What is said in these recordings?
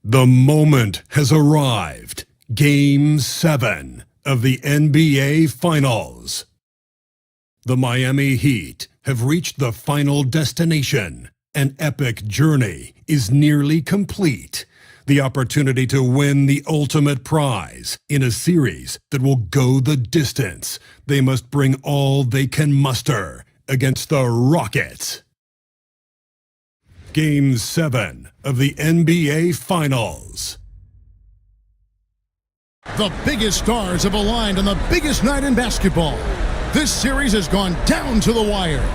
The moment has arrived. Game 7 of the NBA Finals. The Miami Heat have reached the final destination. An epic journey is nearly complete. The opportunity to win the ultimate prize in a series that will go the distance. They must bring all they can muster against the Rockets. Game 7 of the NBA Finals. The biggest stars have aligned on the biggest night in basketball. This series has gone down to the wire.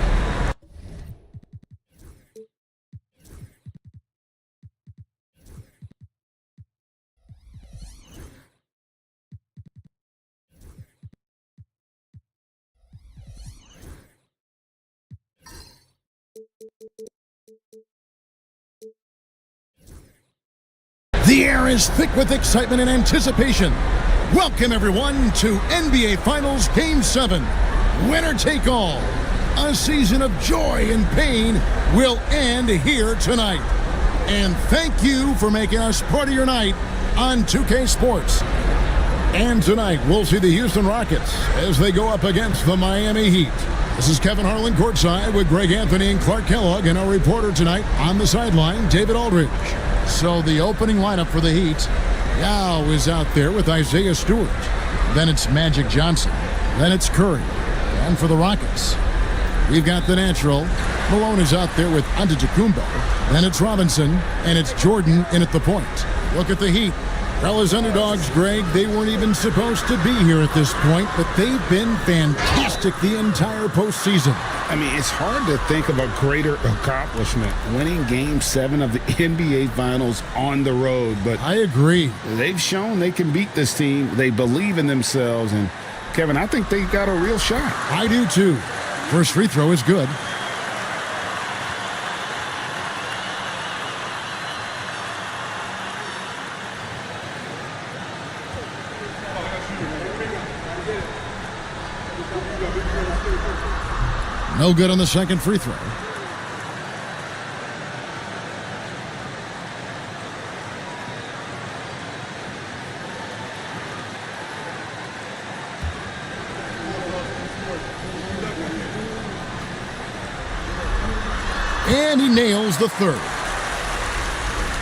The air is thick with excitement and anticipation. Welcome, everyone, to NBA Finals Game 7. Winner take all. A season of joy and pain will end here tonight. And thank you for making us part of your night on 2K Sports. And tonight, we'll see the Houston Rockets as they go up against the Miami Heat. This is Kevin Harlan courtside with Greg Anthony and Clark Kellogg, and our reporter tonight on the sideline, David Aldridge. So the opening lineup for the Heat, Yao is out there with Isaiah Stewart. Then it's Magic Johnson. Then it's Curry. And for the Rockets, we've got the natural. Malone is out there with Antetokounmpo. Then it's Robinson, and it's Jordan in at the point. Look at the Heat. Well, as underdogs, Greg, they weren't even supposed to be here at this point, but they've been fantastic the entire postseason. I mean, it's hard to think of a greater accomplishment, winning Game 7 of the NBA Finals on the road. But I agree. They've shown they can beat this team. They believe in themselves. And, Kevin, I think they got a real shot. I do, too. First free throw is good. No good on the second free throw. And he nails the third.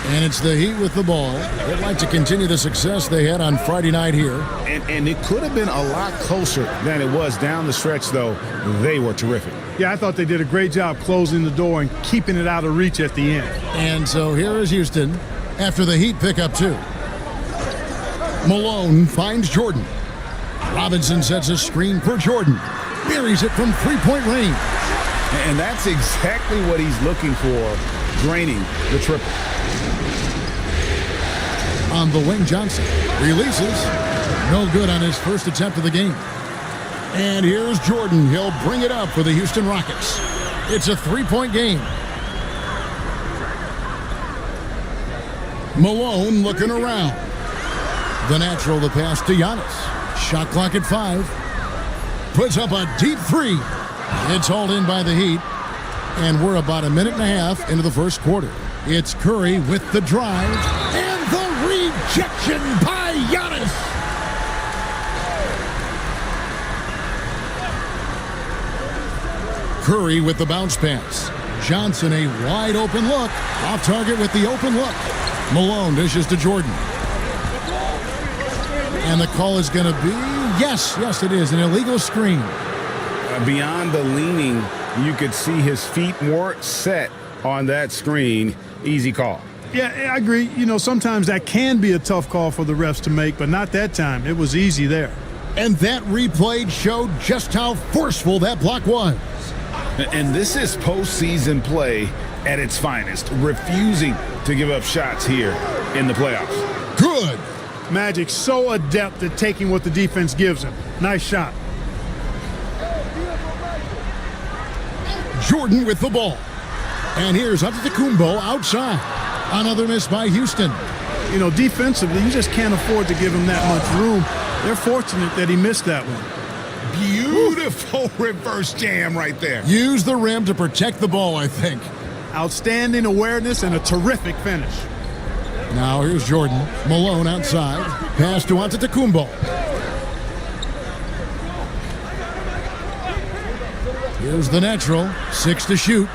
And it's the Heat with the ball. They'd like to continue the success they had on Friday night here. And it could have been a lot closer than it was down the stretch, though. They were terrific. Yeah, I thought they did a great job closing the door and keeping it out of reach at the end. And so here is Houston after the Heat pick up two. Malone finds Jordan. Robinson sets a screen for Jordan. Buries it from three-point range. And that's exactly what he's looking for, draining the triple. On the wing, Johnson releases. No good on his first attempt of the game. And here's Jordan. He'll bring it up for the Houston Rockets. It's a three-point game. Malone looking around. The natural, the pass to Giannis. Shot clock at 5. Puts up a deep three. It's hauled in by the Heat. And we're about a minute and a half into the first quarter. It's Curry with the drive. And the rejection by Giannis. Curry with the bounce pass. Johnson, a wide open look. Off target with the open look. Malone dishes to Jordan. And the call is going to be, yes, it is, an illegal screen. Beyond the leaning, you could see his feet more set on that screen. Easy call. Yeah, I agree. You know, sometimes that can be a tough call for the refs to make, but not that time. It was easy there. And that replay showed just how forceful that block was. And this is postseason play at its finest, refusing to give up shots here in the playoffs. Good. Magic so adept at taking what the defense gives him. Nice shot. Jordan with the ball. And here's Antetokounmpo outside. Another miss by Houston. You know, defensively, you just can't afford to give him that much room. They're fortunate that he missed that one. Beautiful reverse jam right there. Use the rim to protect the ball, I think. Outstanding awareness and a terrific finish. Now here's Jordan. Malone outside. Pass to Antetokounmpo. Here's the natural. 6 to shoot.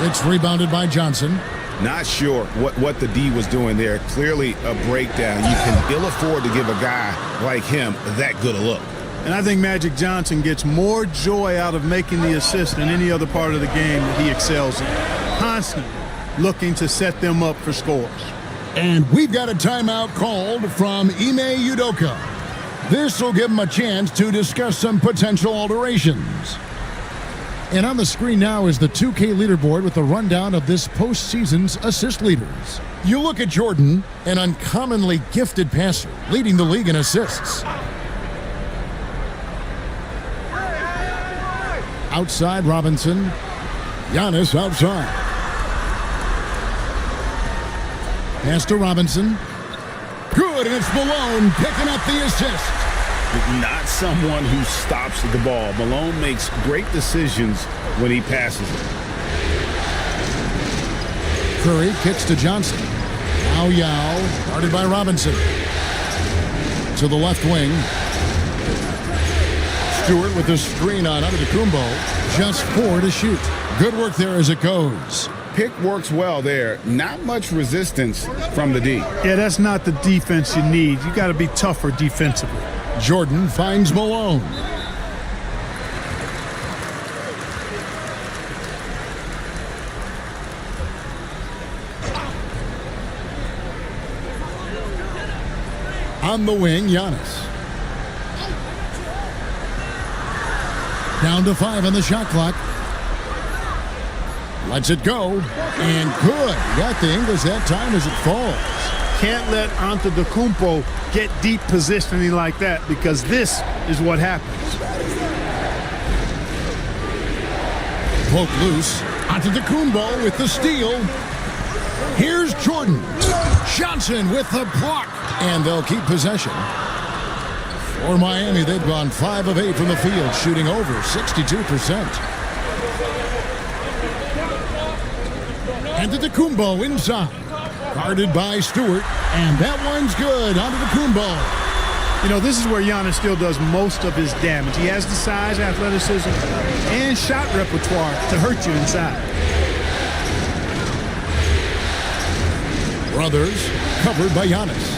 It's rebounded by Johnson. Not sure what the D was doing there. Clearly a breakdown. You can ill afford to give a guy like him that good a look. And I think Magic Johnson gets more joy out of making the assist than any other part of the game that he excels in. Constantly looking to set them up for scores. And we've got a timeout called from Ime Udoka. This will give him a chance to discuss some potential alterations. And on the screen now is the 2K leaderboard with a rundown of this postseason's assist leaders. You look at Jordan, an uncommonly gifted passer, leading the league in assists. Outside Robinson. Giannis outside. Pass to Robinson. Good, and it's Malone picking up the assist. Not someone who stops the ball. Malone makes great decisions when he passes it. Curry kicks to Johnson. Now Yao, guarded by Robinson. To the left wing. Stewart with the screen on Antetokounmpo. Just 4 to shoot. Good work there as it goes. Pick works well there. Not much resistance from the D. Yeah, that's not the defense you need. You got to be tougher defensively. Jordan finds Malone. On the wing, Giannis. Down to 5 on the shot clock. Lets it go. And good. Got the English that time as it falls. Can't let Antetokounmpo get deep positioning like that because this is what happens. Poke loose. Antetokounmpo with the steal. Here's Jordan. Johnson with the block. And they'll keep possession. For Miami, they've gone 5 of 8 from the field, shooting over 62%. Antetokounmpo inside. Guarded by Stewart. And that one's good. Antetokounmpo. You know, this is where Giannis still does most of his damage. He has the size, athleticism, and shot repertoire to hurt you inside. Brothers covered by Giannis.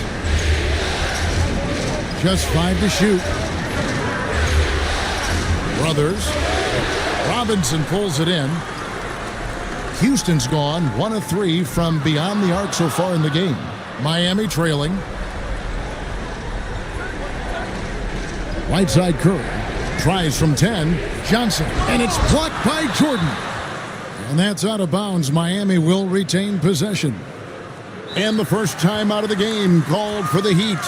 Just 5 to shoot. Brothers. Robinson pulls it in. Houston's gone 1 of 3 from beyond the arc so far in the game. Miami trailing. Right side Curry. Tries from 10. Johnson. And it's blocked by Jordan. And that's out of bounds. Miami will retain possession. And the first time out of the game called for the Heat.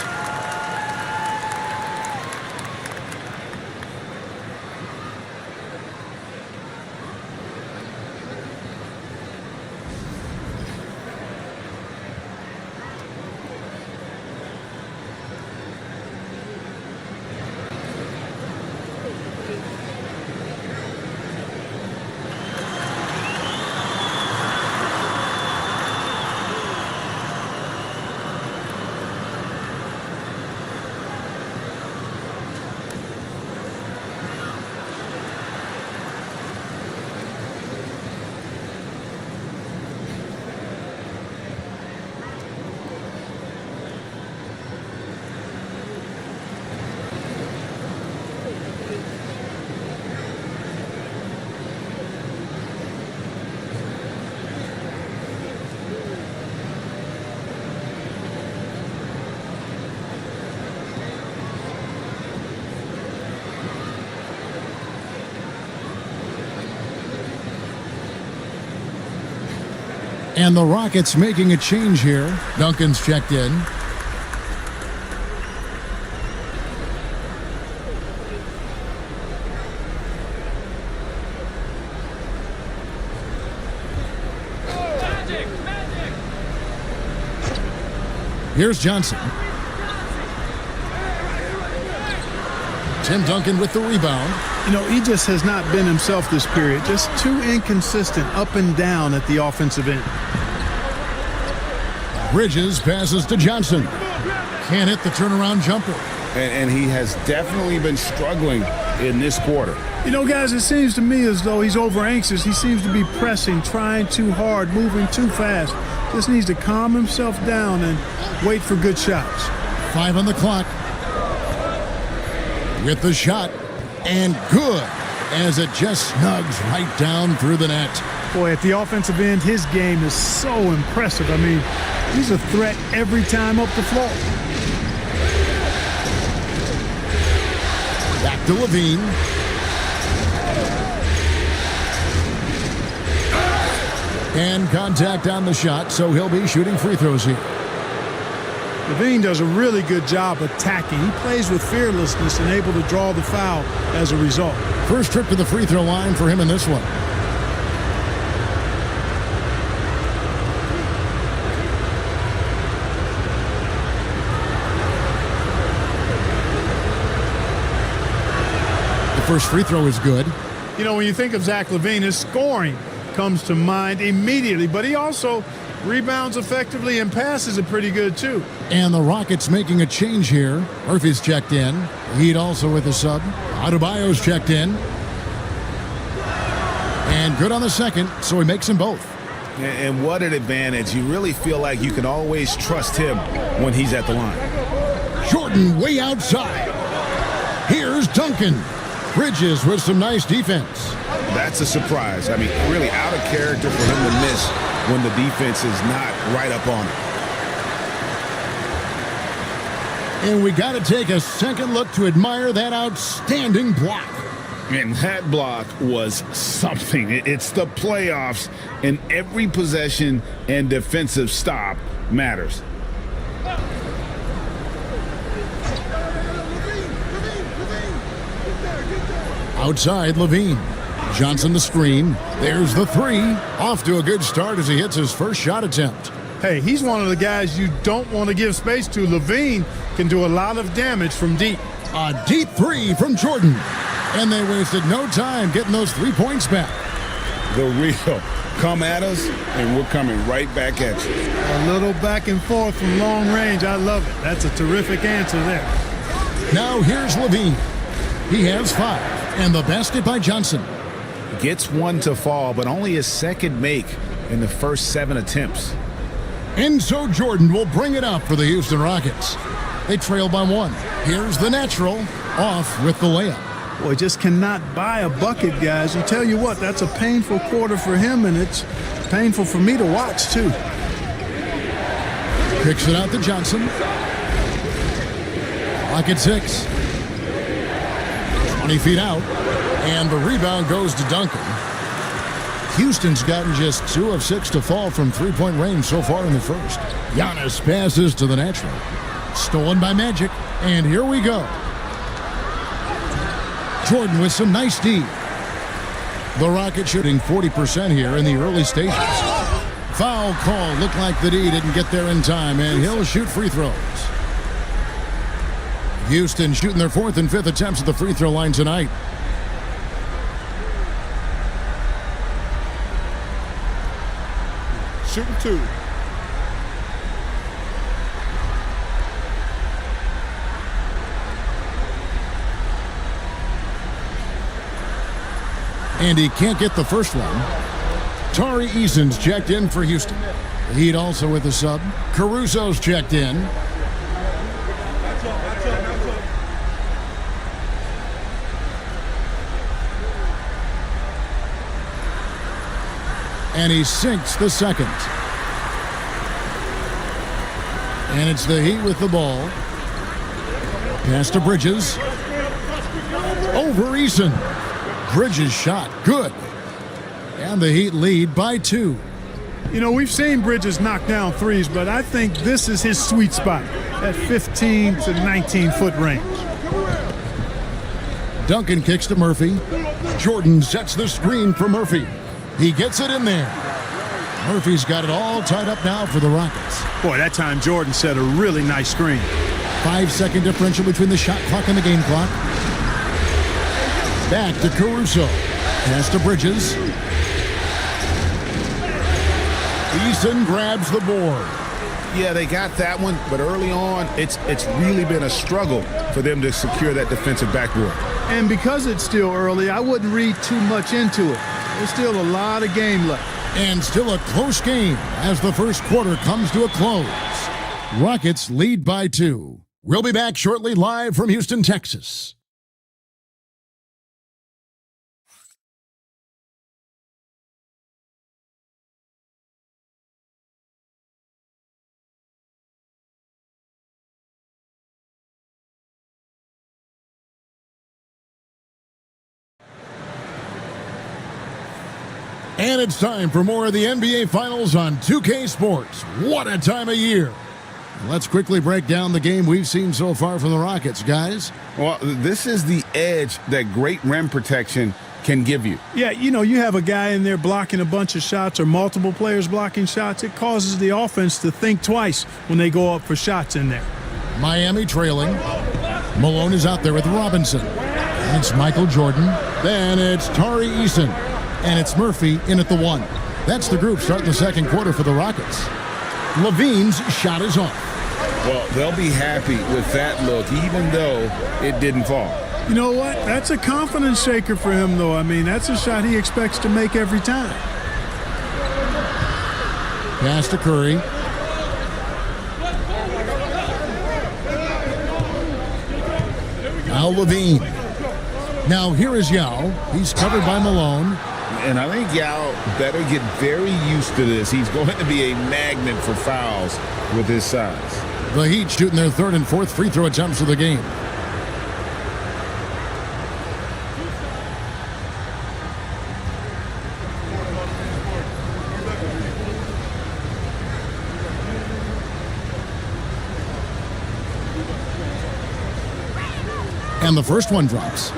And the Rockets making a change here. Duncan's checked in. Here's Johnson. Tim Duncan with the rebound. You know, he just has not been himself this period. Just too inconsistent up and down at the offensive end. Bridges passes to Johnson. Can't hit the turnaround jumper. And he has definitely been struggling in this quarter. You know, guys, it seems to me as though he's over anxious. He seems to be pressing, trying too hard, moving too fast. Just needs to calm himself down and wait for good shots. 5 on the clock. With the shot. And good, as it just snugs right down through the net. Boy, at the offensive end, his game is so impressive. I mean, he's a threat every time up the floor. Back to Levine. And contact on the shot, so he'll be shooting free throws here. Levine does a really good job attacking. He plays with fearlessness and able to draw the foul as a result. First trip to the free throw line for him in this one. The first free throw is good. You know, when you think of Zach LaVine, his scoring comes to mind immediately, but he also rebounds effectively and passes it pretty good too. And the Rockets making a change here. Murphy's checked in. Heat also with a sub. Adebayo's checked in. And good on the second, so he makes them both. And what an advantage. You really feel like you can always trust him when he's at the line. Jordan way outside. Here's Duncan. Bridges with some nice defense. That's a surprise. I mean, really out of character for him to miss when the defense is not right up on him. And we got to take a second look to admire that outstanding block. And that block was something. It's the playoffs, and every possession and defensive stop matters. Outside, Levine. Johnson the screen. There's the three. Off to a good start as he hits his first shot attempt. Hey, he's one of the guys you don't want to give space to. Levine can do a lot of damage from deep. A deep three from Jordan. And they wasted no time getting those 3 points back. The real come at us, and we're coming right back at you. A little back and forth from long range. I love it. That's a terrific answer there. Now here's Levine. He has 5. And the basket by Johnson. Gets one to fall, but only his second make in the first 7 attempts. And so Jordan will bring it up for the Houston Rockets. They trail by 1. Here's the natural, off with the layup. Boy, just cannot buy a bucket, guys. You tell you what, that's a painful quarter for him, and it's painful for me to watch, too. Kicks it out to Johnson. Clock at 6. 20 feet out. And the rebound goes to Duncan. Houston's gotten just 2 of 6 to fall from 3-point range so far in the first. Giannis passes to the natural. Stolen by Magic. And here we go. Jordan with some nice D. The Rockets shooting 40% here in the early stages. Foul call. Looked like the D didn't get there in time, and he'll shoot free throws. Houston shooting their 4th and 5th attempts at the free throw line tonight. Shooting 2. And he can't get the first one. Tari Eason's checked in for Houston. The Heat also with a sub. Caruso's checked in. And he sinks the second. And it's the Heat with the ball. Pass to Bridges. Over Eason. Bridges shot. Good. And the Heat lead by 2. You know, we've seen Bridges knock down threes, but I think this is his sweet spot at 15 to 19-foot range. Duncan kicks to Murphy. Jordan sets the screen for Murphy. He gets it in there. Murphy's got it all tied up now for the Rockets. Boy, that time Jordan set a really nice screen. 5-second differential between the shot clock and the game clock. Back to Caruso. Pass to Bridges. Eason grabs the board. Yeah, they got that one, but early on, it's really been a struggle for them to secure that defensive backboard. And because it's still early, I wouldn't read too much into it. There's still a lot of game left. And still a close game as the first quarter comes to a close. Rockets lead by 2. We'll be back shortly live from Houston, Texas. And it's time for more of the NBA Finals on 2K Sports. What a time of year. Let's quickly break down the game we've seen so far from the Rockets, guys. Well, this is the edge that great rim protection can give you. Yeah, you have a guy in there blocking a bunch of shots or multiple players blocking shots. It causes the offense to think twice when they go up for shots in there. Miami trailing. Malone is out there with Robinson. And it's Michael Jordan. Then it's Tari Eason. And it's Murphy in at the 1. That's the group starting the second quarter for the Rockets. Levine's shot is off. Well, they'll be happy with that look, even though it didn't fall. You know what? That's a confidence shaker for him, though. I mean, that's a shot he expects to make every time. Pass to Curry. Now Levine. Now here is Yao. He's covered by Malone. And I think Yao better get very used to this. He's going to be a magnet for fouls with his size. The Heat shooting their third and fourth free throw attempts of the game. And the first one drops.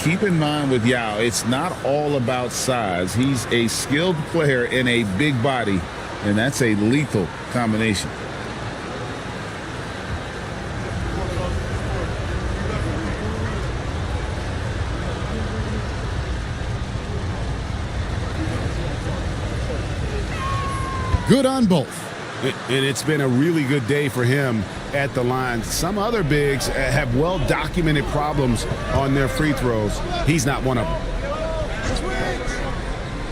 Keep in mind with Yao, it's not all about size. He's a skilled player in a big body, and that's a lethal combination. Good on both. And it's been a really good day for him at the line. Some other bigs have well-documented problems on their free throws. He's not one of them.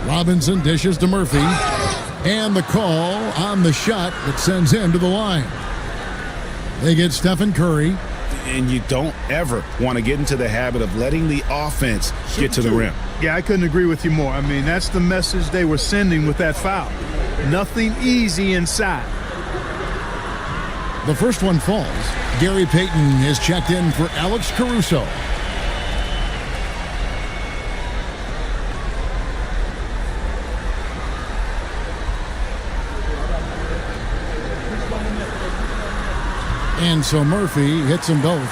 Robinson dishes to Murphy. And the call on the shot that sends him to the line. They get Stephen Curry. And you don't ever want to get into the habit of letting the offense get to the rim. Yeah, I couldn't agree with you more. I mean, that's the message they were sending with that foul. Nothing easy inside. The first one falls. Gary Payton is checked in for Alex Caruso. And so Murphy hits them both.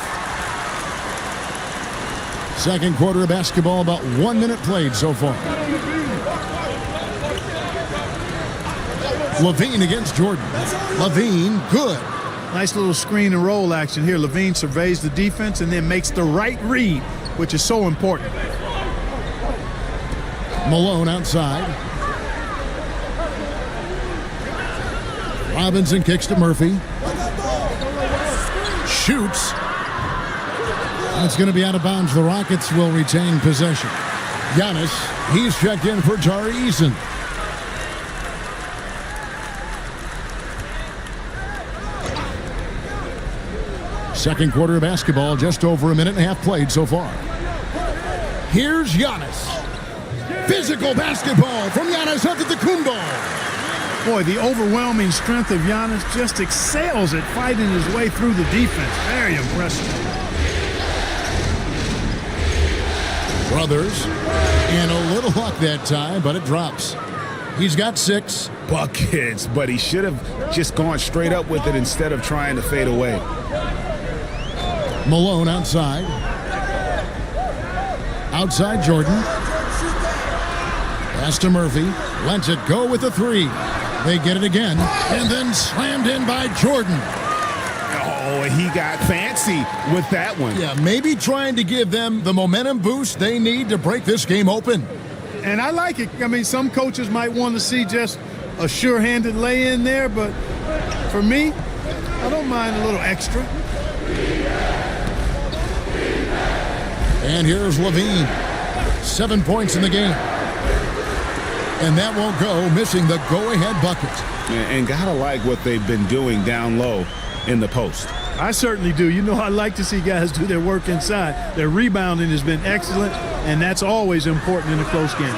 Second quarter of basketball, about 1 minute played so far. Levine against Jordan. Levine, good. Nice little screen and roll action here. Levine surveys the defense and then makes the right read, which is so important. Malone outside. Robinson kicks to Murphy. Shoots. It's going to be out of bounds. The Rockets will retain possession. Giannis, he's checked in for Tari Eason. Second quarter of basketball, just over a minute and a half played so far. Here's Giannis. Physical basketball from Giannis Antetokounmpo. Boy, the overwhelming strength of Giannis just excels at fighting his way through the defense. Very impressive. Brothers, and a little luck that time, but it drops. He's got 6 buckets, but he should have just gone straight up with it instead of trying to fade away. Malone outside. Outside Jordan. Pass to Murphy. Lets it go with the 3. They get it again. And then slammed in by Jordan. Oh, Oh, and he got fancy with that one. Yeah, maybe trying to give them the momentum boost they need to break this game open. And I like it. I mean, some coaches might want to see just a sure-handed lay-in there, but for me, I don't mind a little extra. And here's Levine. 7 points in the game. And that won't go, missing the go-ahead bucket. And gotta like what they've been doing down low in the post. I certainly do. You know, I like to see guys do their work inside. Their rebounding has been excellent, and that's always important in a close game.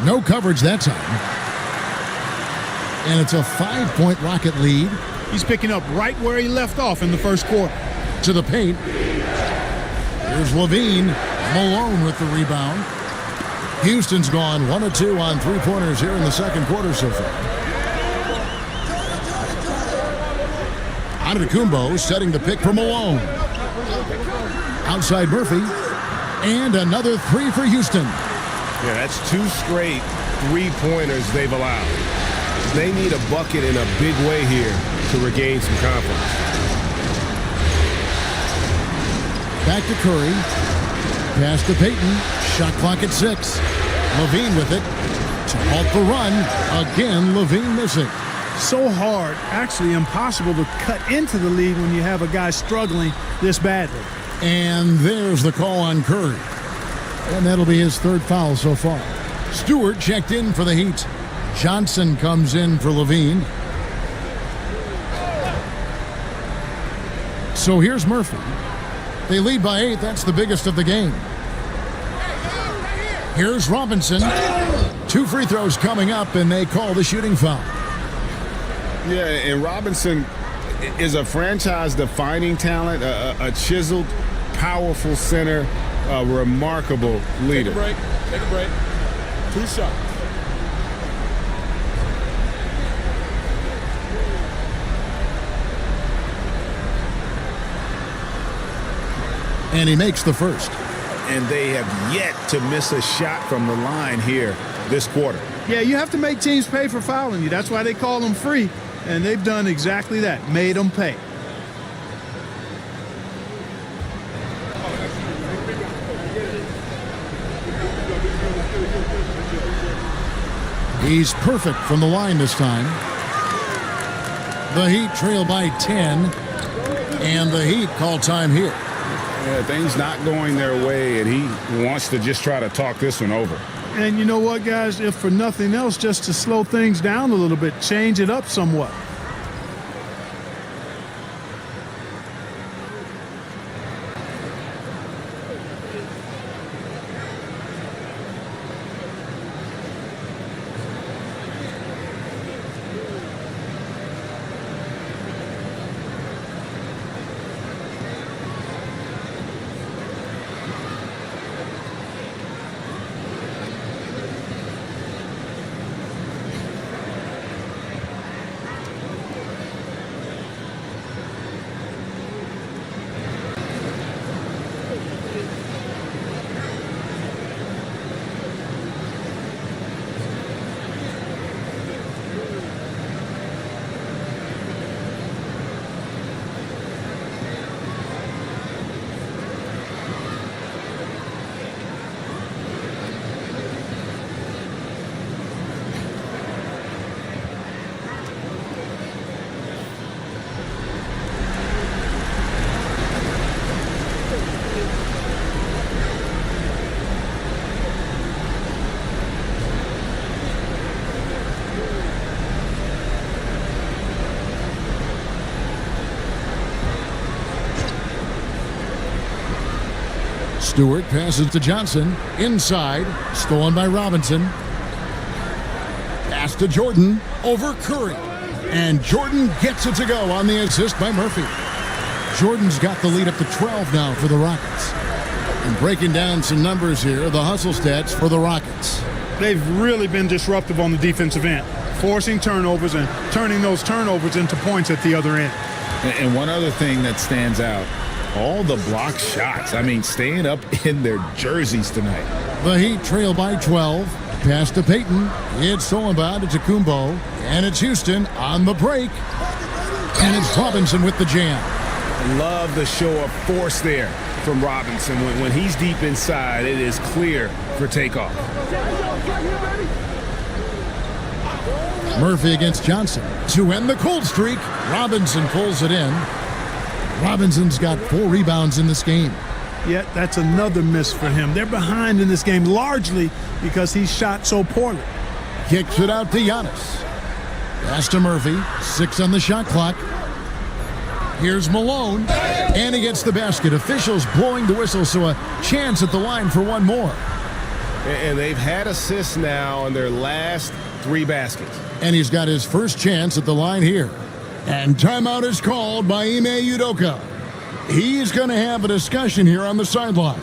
No coverage that time. And it's a 5-point Rocket lead. He's picking up right where he left off in the first quarter. To the paint. Here's Levine. Malone with the rebound. Houston's gone 1 of 2 on three-pointers here in the second quarter so far. Antetokounmpo setting the pick for Malone. Outside Murphy. And another three for Houston. Yeah, that's 2 straight three-pointers they've allowed. They need a bucket in a big way here to regain some confidence. Back to Curry. Pass to Payton. Shot clock at 6. Levine with it to halt the run. Again, Levine missing. So hard, actually impossible to cut into the lead when you have a guy struggling this badly. And there's the call on Curry. And that'll be his 3rd foul so far. Stewart checked in for the Heat. Johnson comes in for Levine. So here's Murphy. They lead by 8. That's the biggest of the game. Here's Robinson. 2 free throws coming up, and they call the shooting foul. Yeah, and Robinson is a franchise-defining talent, a chiseled, powerful center, a remarkable leader. Take a break. 2 shots. And he makes the first. And they have yet to miss a shot from the line here this quarter. Yeah, you have to make teams pay for fouling you. That's why they call them free. And they've done exactly that, made them pay. He's perfect from the line this time. The Heat trail by 10. And the Heat call time here. Yeah, things not going their way, and he wants to just try to talk this one over. And you know what, guys? If for nothing else, just to slow things down a little bit, change it up somewhat. Stewart passes to Johnson. Inside. Stolen by Robinson. Pass to Jordan. Over Curry. And Jordan gets it to go on the assist by Murphy. Jordan's got the lead up to 12 now for the Rockets. And breaking down some numbers here, the hustle stats for the Rockets. They've really been disruptive on the defensive end, forcing turnovers and turning those turnovers into points at the other end. And one other thing that stands out, all the block shots. I mean, staying up in their jerseys tonight. The Heat trail by 12. Pass to Payton. It's stolen by Antetokounmpo. And it's Houston on the break. And it's Robinson with the jam. Love the show of force there from Robinson. When he's deep inside, it is clear for takeoff. Murphy against Johnson. To end the cold streak, Robinson pulls it in. Robinson's got 4 rebounds in this game. Yet that's another miss for him. They're behind in this game largely because he shot so poorly. Kicks it out to Giannis. Pass to Murphy. 6 on the shot clock. Here's Malone. And he gets the basket. Officials blowing the whistle, so a chance at the line for one more. And they've had assists now in their last 3 baskets. And he's got his first chance at the line here. And timeout is called by Ime Udoka. He's going to have a discussion here on the sideline.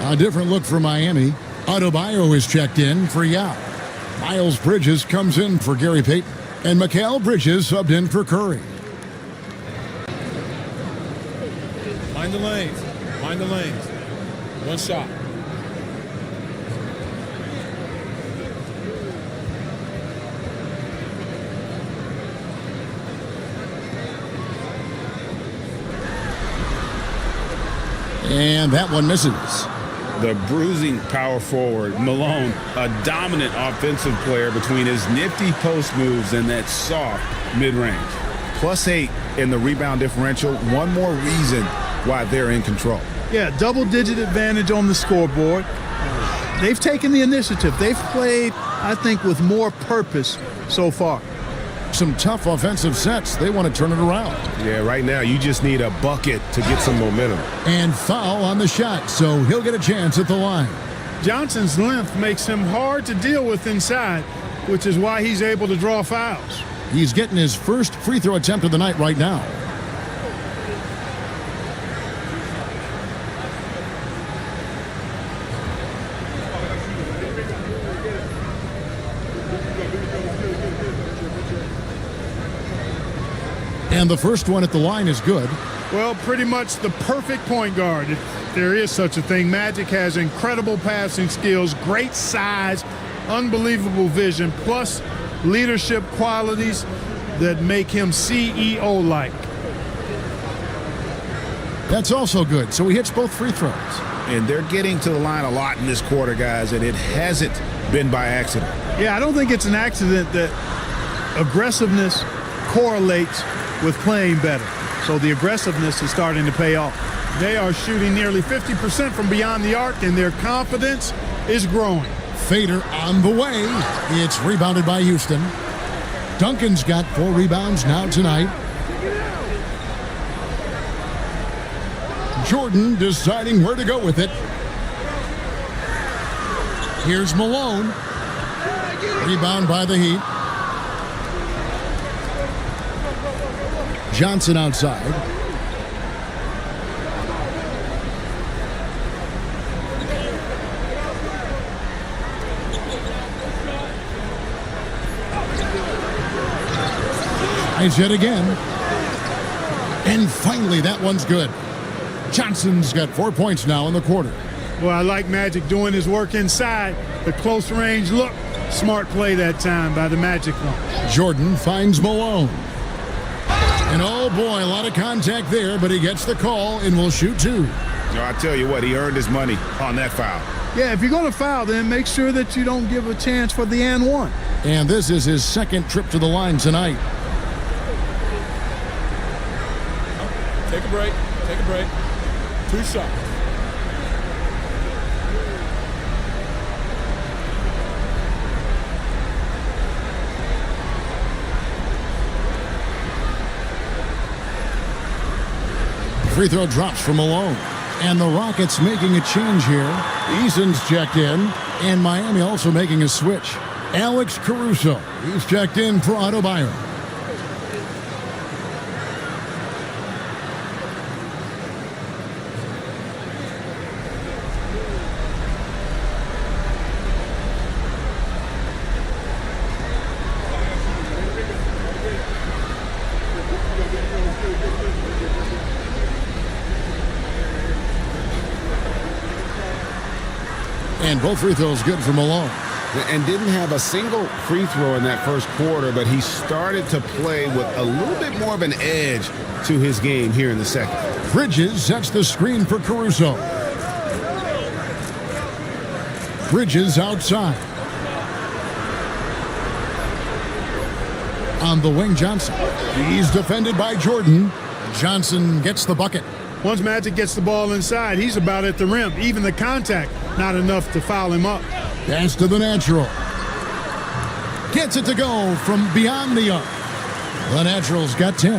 A different look for Miami. Adebayo is checked in for Yao. Miles Bridges comes in for Gary Payton. And Mikal Bridges subbed in for Curry. Mind the lanes. Mind the lanes. One shot. And that one misses. The bruising power forward, Malone, a dominant offensive player between his nifty post moves and that soft mid-range. +8 in the rebound differential. One more reason why they're in control. Yeah, double-digit advantage on the scoreboard. They've taken the initiative. They've played, I think, with more purpose so far. Some tough offensive sets. They want to turn it around. Yeah, right now you just need a bucket to get some momentum. And foul on the shot, so he'll get a chance at the line. Johnson's length makes him hard to deal with inside, which is why he's able to draw fouls. He's getting his first free throw attempt of the night right now. And the first one at the line is good. Well, pretty much the perfect point guard, if there is such a thing. Magic has incredible passing skills, great size, unbelievable vision, plus leadership qualities that make him CEO-like. That's also good, so he hits both free throws. And they're getting to the line a lot in this quarter, guys, and it hasn't been by accident. Yeah, I don't think it's an accident that aggressiveness correlates with playing better. So the aggressiveness is starting to pay off. They are shooting nearly 50% from beyond the arc, and their confidence is growing. Fader on the way. It's rebounded by Houston. Duncan's got 4 rebounds now tonight. Jordan deciding where to go with it. Here's Malone. Rebound by the Heat. Johnson outside. Nice hit again. And finally, that one's good. Johnson's got 4 points now in the quarter. Well, I like Magic doing his work inside. The close range look. Smart play that time by the Magic one. Jordan finds Malone. And oh boy, a lot of contact there, but he gets the call and will shoot 2. I tell you what, he earned his money on that foul. Yeah, if you're going to foul, then make sure that you don't give a chance for the and one. And this is his second trip to the line tonight. Take a break. Take a break. 2 shots. Free throw drops for Malone. And the Rockets making a change here. Eason's checked in. And Miami also making a switch. Alex Caruso. He's checked in for Otto Byron. And both free throws good for Malone. And didn't have a single free throw in that first quarter, but he started to play with a little bit more of an edge to his game here in the second. Bridges sets the screen for Caruso. Bridges outside. On the wing, Johnson. He's defended by Jordan. Johnson gets the bucket. Once Magic gets the ball inside, he's about at the rim. Even the contact, not enough to foul him up. Pass to the natural. Gets it to go from beyond the arc. The natural's got 10.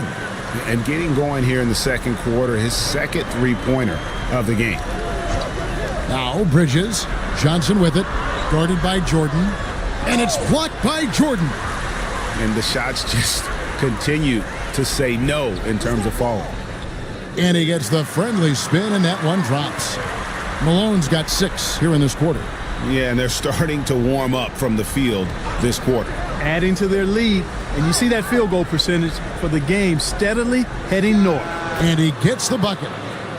And getting going here in the second quarter, his second three-pointer of the game. Now Bridges. Johnson with it. Guarded by Jordan. And it's blocked by Jordan. And the shots just continue to say no in terms of falling. And he gets the friendly spin, and that one drops. Malone's got 6 here in this quarter. Yeah, and they're starting to warm up from the field this quarter. Adding to their lead, and you see that field goal percentage for the game steadily heading north. And he gets the bucket.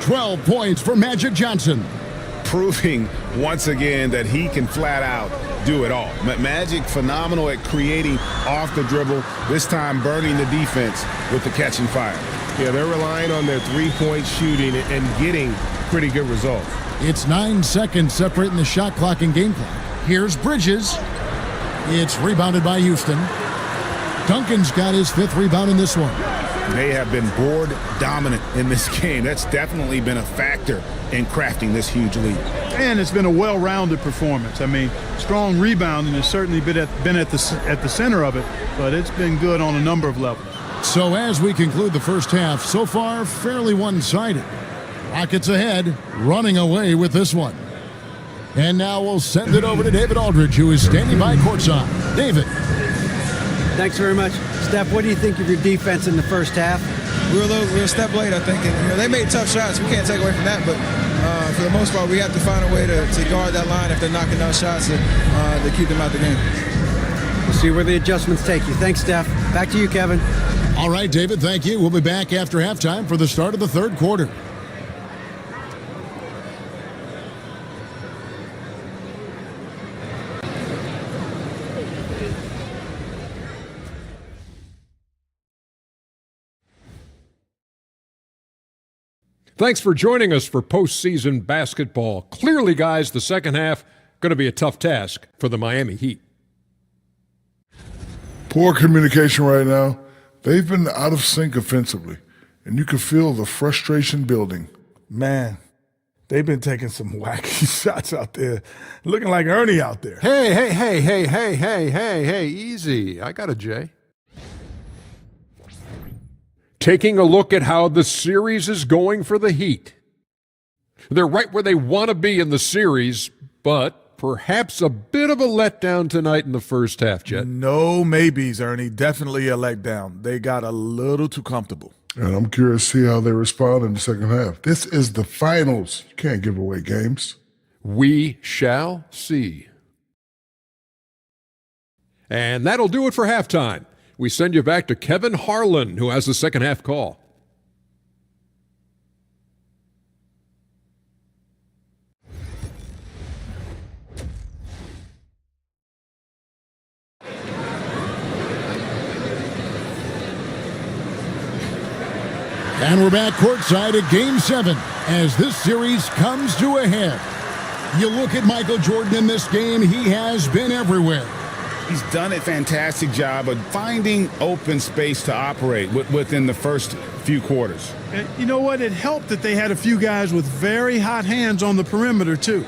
12 points for Magic Johnson. Proving once again that he can flat out do it all. Magic phenomenal at creating off the dribble, this time burning the defense with the catch and fire. Yeah, they're relying on their three-point shooting and getting pretty good results. It's 9 seconds separating the shot clock and game clock. Here's Bridges. It's rebounded by Houston. Duncan's got his 5th rebound in this one. They have been board dominant in this game. That's definitely been a factor in crafting this huge lead. And it's been a well-rounded performance. I mean, strong rebounding has certainly been at the center of it, but it's been good on a number of levels. So as we conclude the first half, so far fairly one-sided. Rockets ahead, running away with this one. And now we'll send it over to David Aldridge, who is standing by courtside. David. Thanks very much. Steph, what do you think of your defense in the first half? We were a step late, I think. And, they made tough shots. We can't take away from that. But for the most part, we have to find a way to guard that line if they're knocking down shots to keep them out the game. We'll see where the adjustments take you. Thanks, Steph. Back to you, Kevin. All right, David, thank you. We'll be back after halftime for the start of the third quarter. Thanks for joining us for postseason basketball. Clearly, guys, the second half going to be a tough task for the Miami Heat. Poor communication right now. They've been out of sync offensively, and you can feel the frustration building. Man, they've been taking some wacky shots out there, looking like Ernie out there. Hey, easy. I got a J. Taking a look at how the series is going for the Heat. They're right where they want to be in the series, but perhaps a bit of a letdown tonight in the first half, Jet. No maybes, Ernie. Definitely a letdown. They got a little too comfortable. And I'm curious to see how they respond in the second half. This is the finals. You can't give away games. We shall see. And that'll do it for halftime. We send you back to Kevin Harlan, who has the second half call. And we're back courtside at Game 7 as this series comes to a head. You look at Michael Jordan in this game, he has been everywhere. He's done a fantastic job of finding open space to operate within the first few quarters. And you know what? It helped that they had a few guys with very hot hands on the perimeter, too.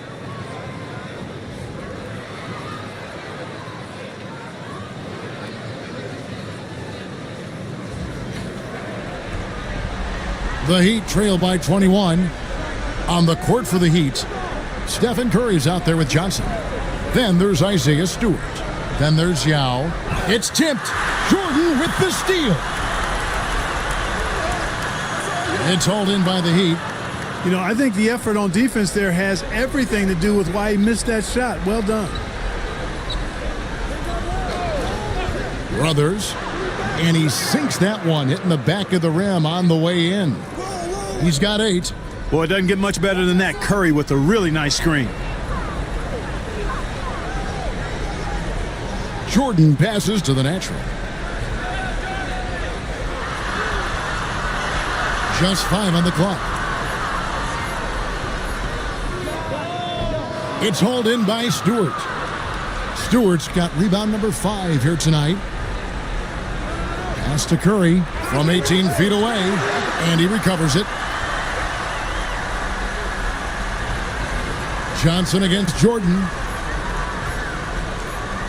The Heat trail by 21. On the court for the Heat, Stephen Curry's out there with Johnson. Then there's Isaiah Stewart. Then there's Yao. It's tipped. Jordan with the steal. It's hauled in by the Heat. You know, I think the effort on defense there has everything to do with why he missed that shot. Well done. Brothers. And he sinks that one, hitting the back of the rim on the way in. He's got 8. Boy, it doesn't get much better than that. Curry with a really nice screen. Jordan passes to the natural. Just 5 on the clock. It's hauled in by Stewart. Stewart's got rebound number 5 here tonight. Pass to Curry from 18 feet away, and he recovers it. Johnson against Jordan.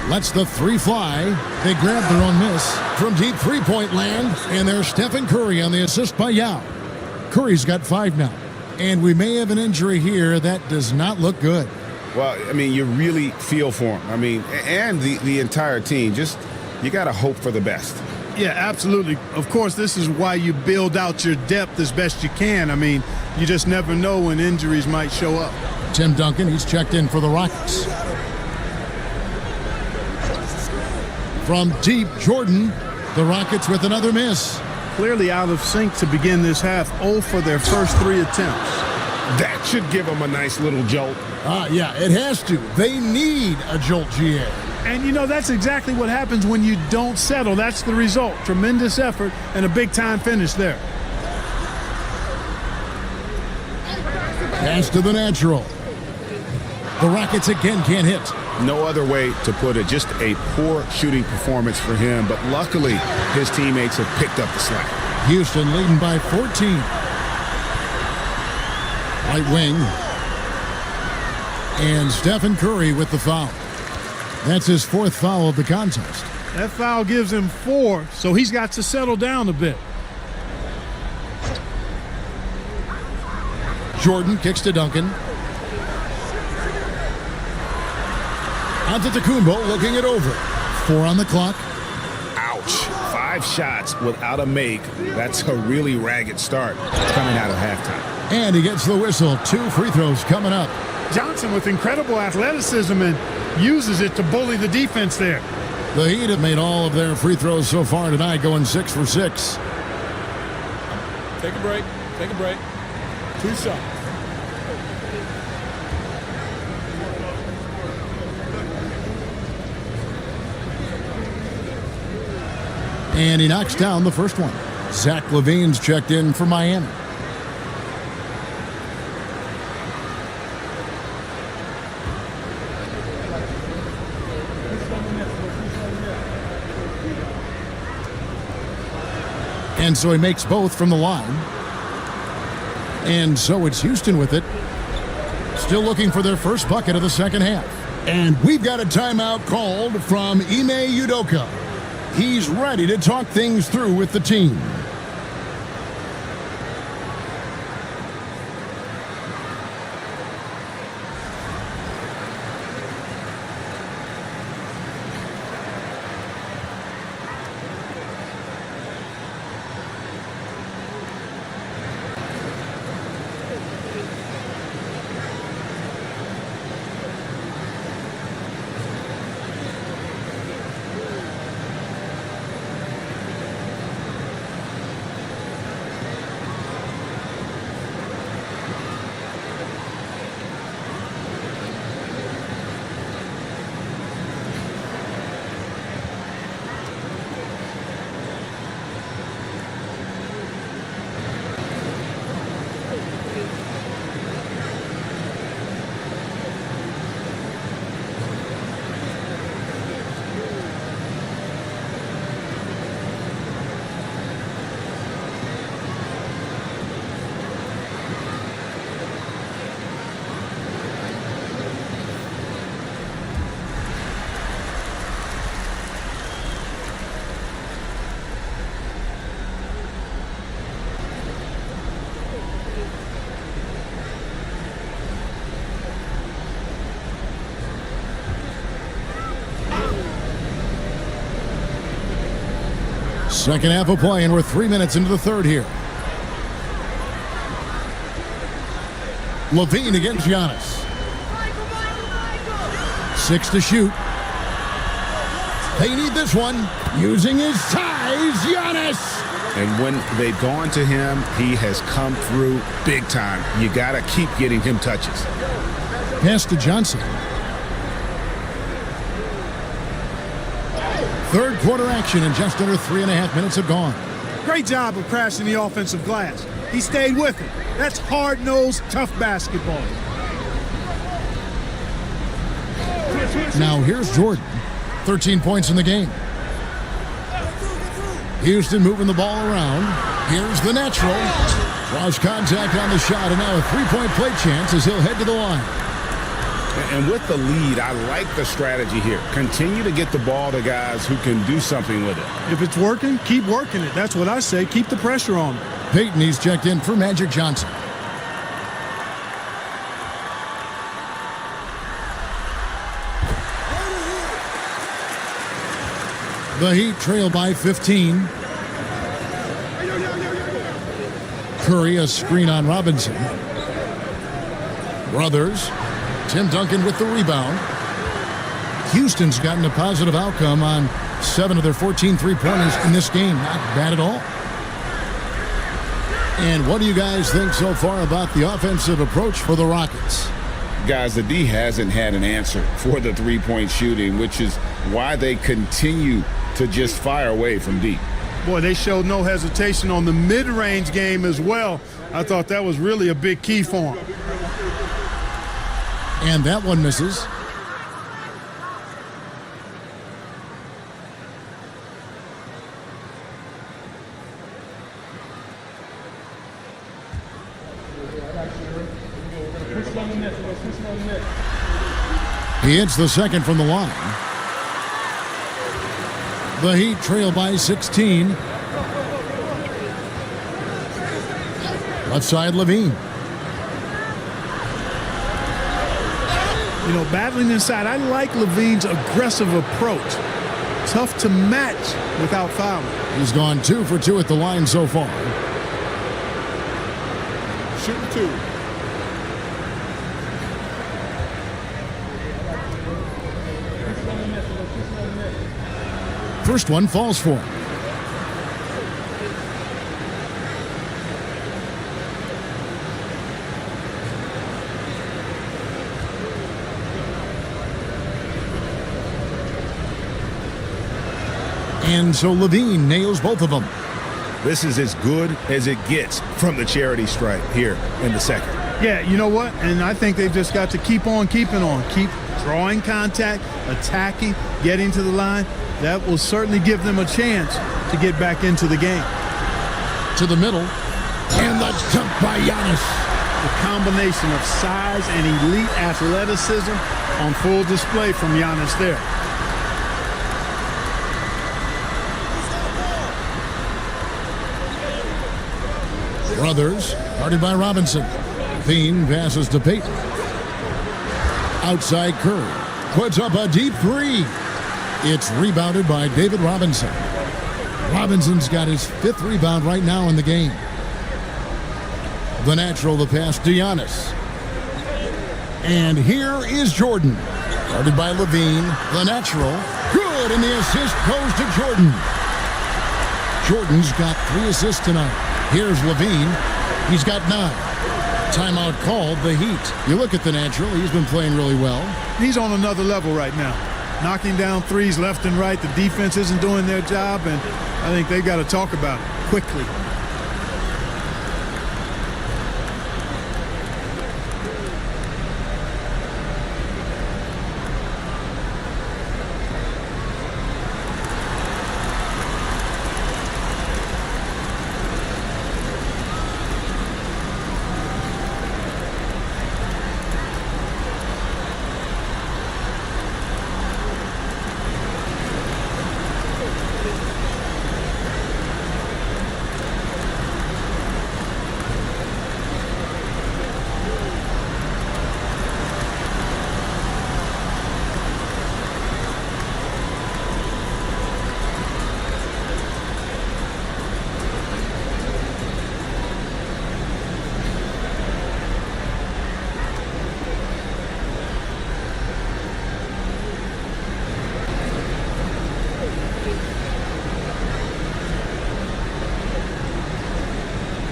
Lets the 3 fly. They grab their own miss from deep three-point land, and there's Stephen Curry on the assist by Yao. Curry's got 5 now, and we may have an injury here that does not look good. Well, I mean, you really feel for him. I mean, and the entire team. Just, you got to hope for the best. Yeah, absolutely. Of course, this is why you build out your depth as best you can. I mean, you just never know when injuries might show up. Tim Duncan, he's checked in for the Rockets. From deep, Jordan, the Rockets with another miss. Clearly out of sync to begin this half. 0 for their first 3 attempts. That should give them a nice little jolt. Yeah, it has to. They need a jolt, GA. And, you know, that's exactly what happens when you don't settle. That's the result. Tremendous effort and a big-time finish there. Pass to the natural. The Rockets again can't hit. No other way to put it. Just a poor shooting performance for him. But luckily, his teammates have picked up the slack. Houston leading by 14. Right wing. And Stephen Curry with the foul. That's his 4th foul of the contest. That foul gives him 4, so he's got to settle down a bit. Jordan kicks to Duncan. Antetokounmpo looking it over. 4 on the clock. Ouch. 5 shots without a make. That's a really ragged start coming out of halftime. And he gets the whistle. 2 free throws coming up. Johnson with incredible athleticism and uses it to bully the defense there. The Heat have made all of their free throws so far tonight, going 6 for 6. Take a break. Take a break. 2 shots. And he knocks down the first one. Zach LaVine's checked in for Miami. And so he makes both from the line. And so it's Houston with it. Still looking for their first bucket of the second half. And we've got a timeout called from Ime Udoka. He's ready to talk things through with the team. Second half of play, and we're 3 minutes into the third here. Levine against Giannis. 6 to shoot. They need this one. Using his size, Giannis. And when they've gone to him, he has come through big time. You got to keep getting him touches. Pass to Johnson. Third quarter action, and just under 3.5 minutes have gone. Great job of crashing the offensive glass. He stayed with it. That's hard-nosed, tough basketball. Now here's Jordan. 13 points in the game. Houston moving the ball around. Here's the natural. Draws contact on the shot, and now a three-point play chance as he'll head to the line. And with the lead, I like the strategy here. Continue to get the ball to guys who can do something with it. If it's working, keep working it. That's what I say. Keep the pressure on him. Peyton, he's checked in for Magic Johnson. The Heat trail by 15. Curry, a screen on Robinson. Brothers. Tim Duncan with the rebound. Houston's gotten a positive outcome on 7 of their 14 three-pointers in this game. Not bad at all. And what do you guys think so far about the offensive approach for the Rockets? Guys, the D hasn't had an answer for the three-point shooting, which is why they continue to just fire away from deep. Boy, they showed no hesitation on the mid-range game as well. I thought that was really a big key for them. And that one misses. He hits the second from the line. The Heat trail by 16. Left side, Levine. You know, battling inside, I like Levine's aggressive approach. Tough to match without fouling. He's gone 2 for 2 at the line so far. Shooting 2. First one falls for him. And so Levine nails both of them. This is as good as it gets from the charity stripe here in the second. Yeah, you know what? And I think they've just got to keep on keeping on. Keep drawing contact, attacking, getting to the line. That will certainly give them a chance to get back into the game. To the middle. And the jump by Giannis. The combination of size and elite athleticism on full display from Giannis there. Brothers, guarded by Robinson. Thien passes to Peyton. Outside Curry. Puts up a deep three. It's rebounded by David Robinson. Robinson's got his 5th rebound right now in the game. The natural, the pass to Giannis. And here is Jordan. Guarded by Levine. The natural. Good, and the assist goes to Jordan. Jordan's got 3 assists tonight. Here's Levine. He's got 9. Timeout called, the Heat. You look at the natural, he's been playing really well. He's on another level right now. Knocking down threes left and right. The defense isn't doing their job, and I think they've got to talk about it quickly.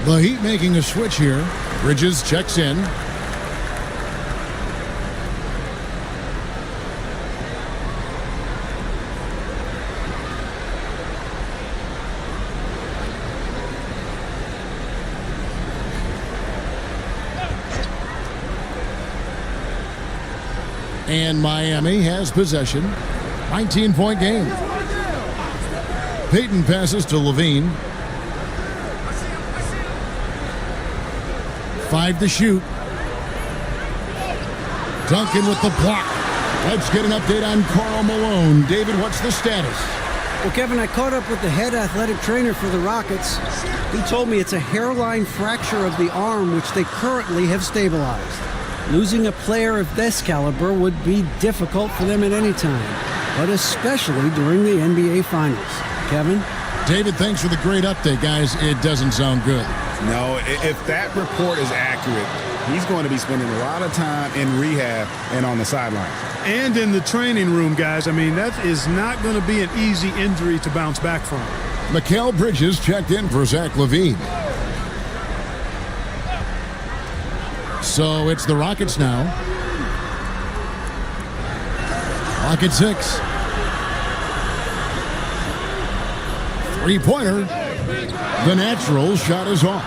The Heat making a switch here. Bridges checks in. And Miami has possession. 19-point game. Payton passes to Levine. 5 to shoot. Duncan with the block. Let's get an update on Karl Malone. David, what's the status? Well, Kevin, I caught up with the head athletic trainer for the Rockets. He told me it's a hairline fracture of the arm, which they currently have stabilized. Losing a player of this caliber would be difficult for them at any time, but especially during the NBA Finals. Kevin? David, thanks for the great update, guys. It doesn't sound good. No, if that report is accurate, he's going to be spending a lot of time in rehab and on the sidelines. And in the training room, guys. I mean, that is not going to be an easy injury to bounce back from. Mikal Bridges checked in for Zach LaVine. So it's the Rockets now. Rocket 6. Three-pointer. The natural shot is off.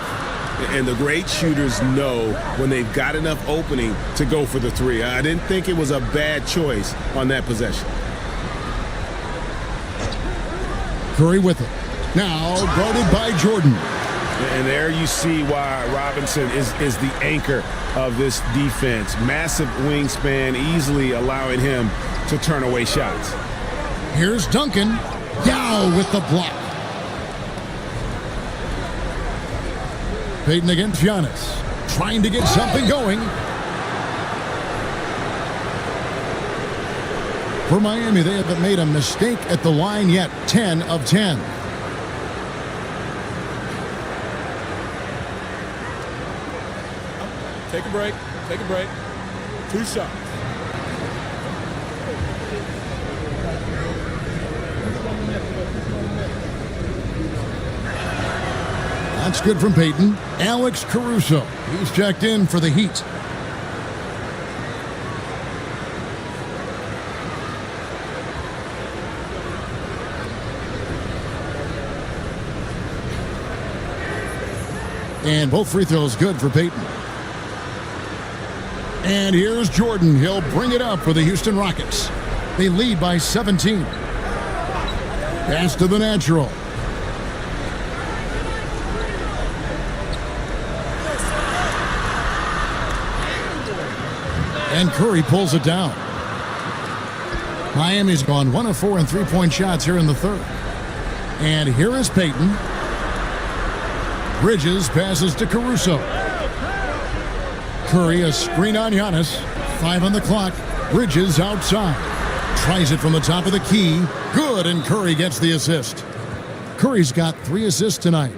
And the great shooters know when they've got enough opening to go for the three. I didn't think it was a bad choice on that possession. Curry with it. Now guarded by Jordan. And there you see why Robinson is the anchor of this defense. Massive wingspan, easily allowing him to turn away shots. Here's Duncan. Yao with the block. Payton against Giannis. Trying to get something going. For Miami, they haven't made a mistake at the line yet. 10 of 10. Take a break. Take a break. 2 shots. That's good from Payton. Alex Caruso. He's checked in for the Heat. And both free throws good for Payton. And here's Jordan. He'll bring it up for the Houston Rockets. They lead by 17. Pass to the natural. And Curry pulls it down. Miami's gone 1 of 4 in three-point shots here in the third. And here is Payton. Bridges passes to Caruso. Curry, a screen on Giannis. 5 on the clock. Bridges outside. Tries it from the top of the key. Good, and Curry gets the assist. Curry's got 3 assists tonight.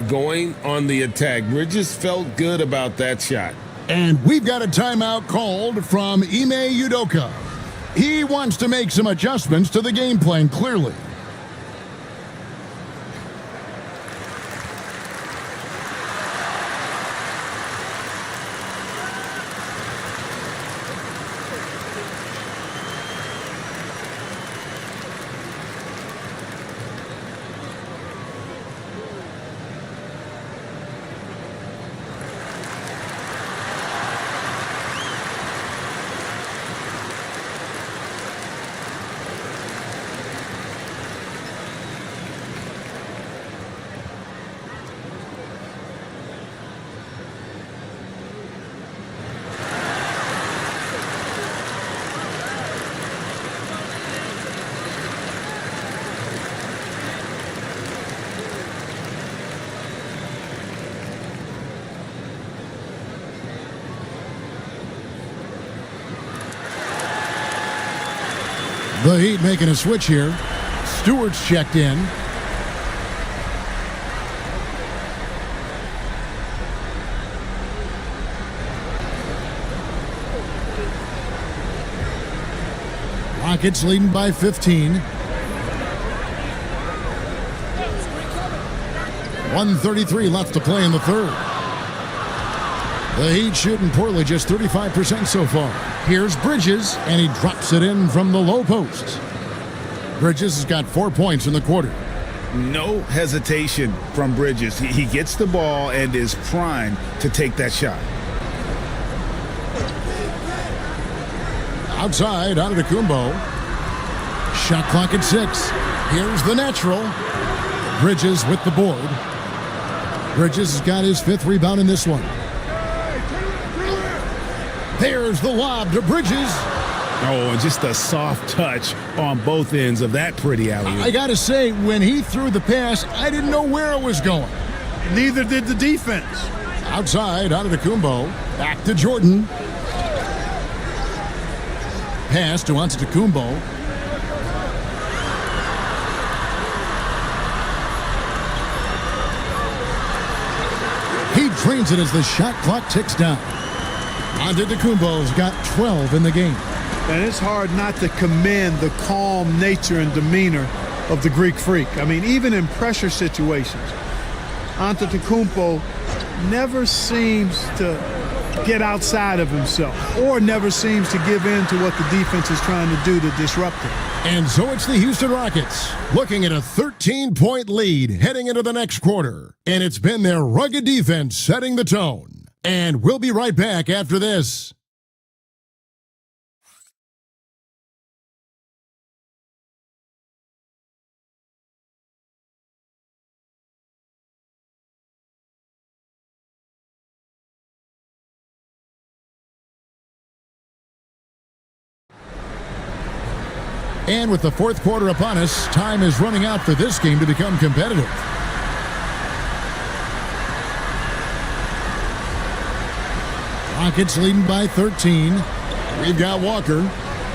Going on the attack. Bridges felt good about that shot. And we've got a timeout called from Ime Udoka. He wants to make some adjustments to the game plan, clearly. The Heat making a switch here. Stewart's checked in. Rockets leading by 15. 1:33 left to play in the third. The Heat shooting poorly, just 35% so far. Here's Bridges, and he drops it in from the low post. Bridges has got 4 points in the quarter. No hesitation from Bridges. He gets the ball and is primed to take that shot. Outside, Antetokounmpo. Shot clock at 6. Here's the natural. Bridges with the board. Bridges has got his 5th rebound in this one. There's the lob to Bridges. Oh, and just a soft touch on both ends of that pretty alley-oop. I got to say, when he threw the pass, I didn't know where it was going. Neither did the defense. Outside, Antetokounmpo. Back to Jordan. Pass to Antetokounmpo. He drains it as the shot clock ticks down. Antetokounmpo's got 12 in the game. And it's hard not to commend the calm nature and demeanor of the Greek Freak. I mean, even in pressure situations, Antetokounmpo never seems to get outside of himself or never seems to give in to what the defense is trying to do to disrupt him. And so it's the Houston Rockets looking at a 13-point lead heading into the next quarter. And it's been their rugged defense setting the tone. And we'll be right back after this. And with the fourth quarter upon us, time is running out for this game to become competitive. Rockets leading by 13. We've got Walker.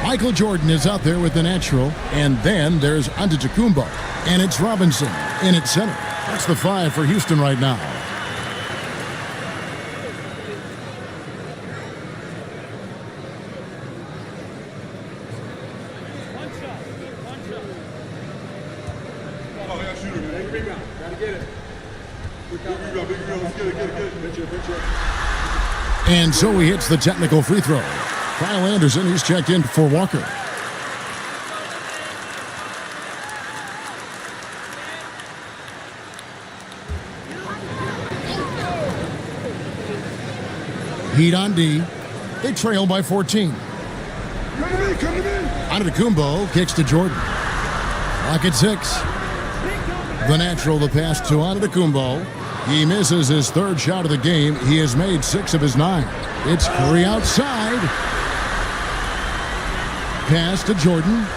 Michael Jordan is out there with the natural. And then there's Antetokounmpo. And it's Robinson in at center. That's the 5 for Houston right now. And so he hits the technical free throw. Kyle Anderson, he's checked in for Walker. Heat on D. They trail by 14. Antetokounmpo kicks to Jordan. Clock at 6. The natural, the pass to Antetokounmpo. He misses his 3rd shot of the game. He has made 6 of his 9. It's Curry outside. Pass to Jordan.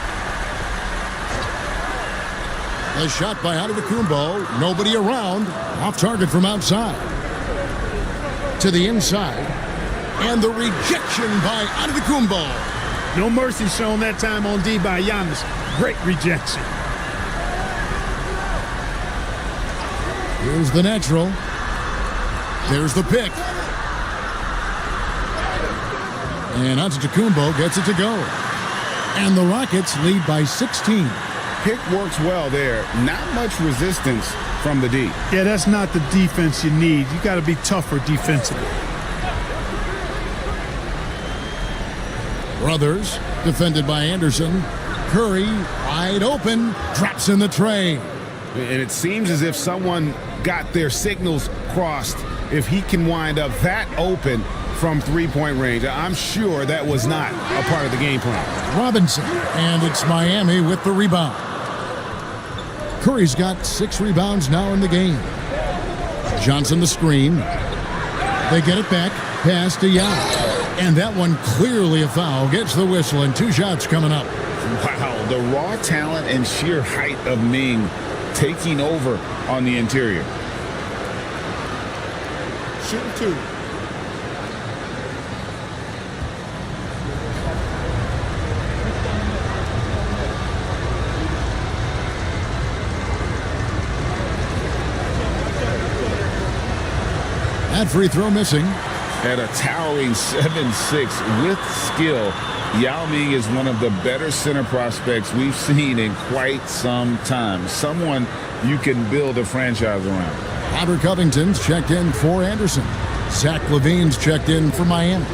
The shot by Antetokounmpo. Nobody around. Off target from outside. To the inside. And the rejection by Antetokounmpo. No mercy shown that time on D by Giannis. Great rejection. Here's the natural. There's the pick. And Antetokounmpo gets it to go. And the Rockets lead by 16. Pick works well there. Not much resistance from the D. Yeah, that's not the defense you need. You got to be tougher defensively. Brothers, defended by Anderson. Curry, wide open, drops in the tray. And it seems as if someone got their signals crossed if he can wind up that open from three-point range. I'm sure that was not a part of the game plan. Robinson, and it's Miami with the rebound. Curry's got 6 rebounds now in the game. Johnson the screen. They get it back, pass to Young. And that one clearly a foul. Gets the whistle and 2 shots coming up. Wow, the raw talent and sheer height of Ming taking over on the interior. Shooting 2. That free throw missing. At a towering 7'6" with skill, Yao Ming is one of the better center prospects we've seen in quite some time. Someone you can build a franchise around. Robert Covington's checked in for Anderson. Zach LaVine's checked in for Miami.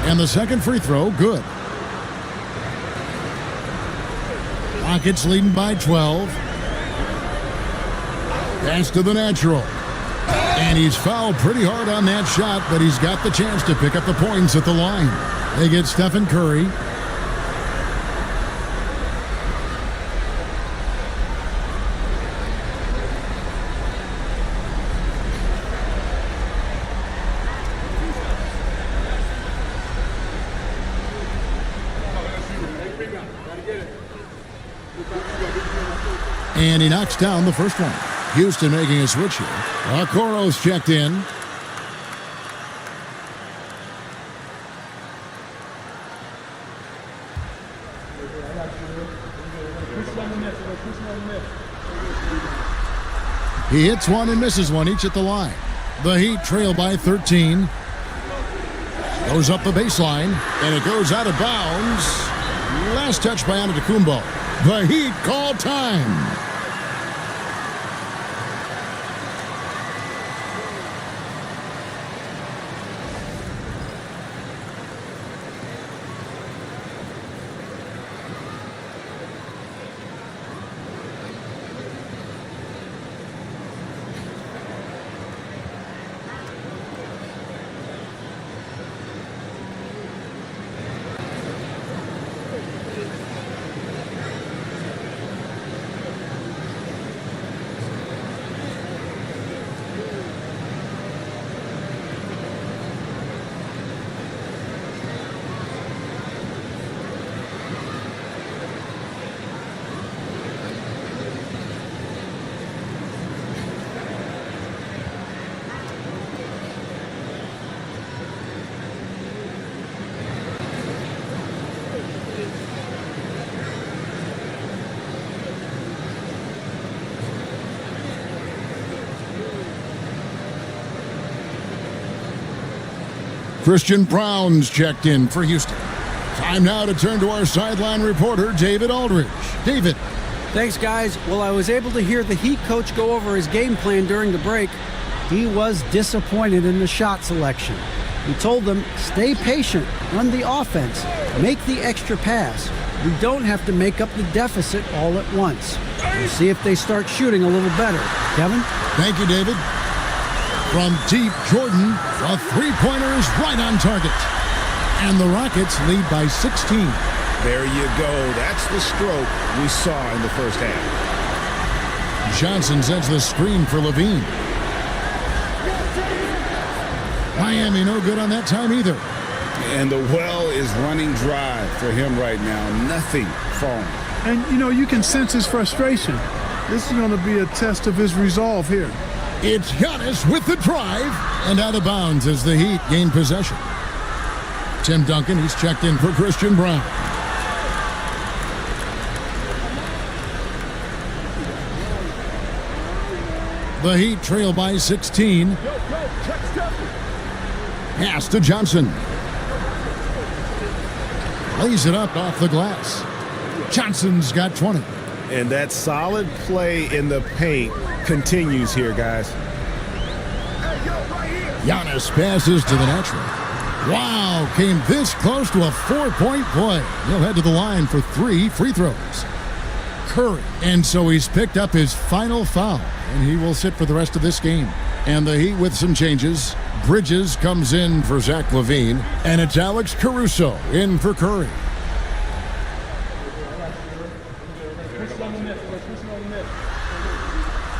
And the second free throw, good. Rockets leading by 12. Pass to the natural. And he's fouled pretty hard on that shot, but he's got the chance to pick up the points at the line. They get Stephen Curry. And he knocks down the first one. Houston making a switch here. Okoro's checked in. He hits one and misses one, each at the line. The Heat trail by 13. Goes up the baseline, and it goes out of bounds. Last touch by Antetokounmpo. The Heat call time. Christian Brown's checked in for Houston. Time now to turn to our sideline reporter, David Aldridge. David. Thanks, guys. Well, I was able to hear the Heat coach go over his game plan during the break. He was disappointed in the shot selection. He told them, stay patient, run the offense, make the extra pass. We don't have to make up the deficit all at once. We'll see if they start shooting a little better. Kevin? Thank you, David. From deep, Jordan, a three-pointer is right on target. And the Rockets lead by 16. There you go. That's the stroke we saw in the first half. Johnson sends the screen for LaVine. Miami no good on that time either. And the well is running dry for him right now. Nothing falling. And, you know, you can sense his frustration. This is going to be a test of his resolve here. It's Giannis with the drive and out of bounds as the Heat gain possession. Tim Duncan, he's checked in for Christian Brown. The Heat trail by 16. Pass to Johnson. Lays it up off the glass. Johnson's got 20. And that solid play in the paint continues here, guys. Giannis passes to the natural. Wow, came this close to a four-point play. He'll head to the line for 3 free throws. Curry, and so he's picked up his final foul, and he will sit for the rest of this game. And the Heat with some changes. Bridges comes in for Zach LaVine, and it's Alex Caruso in for Curry.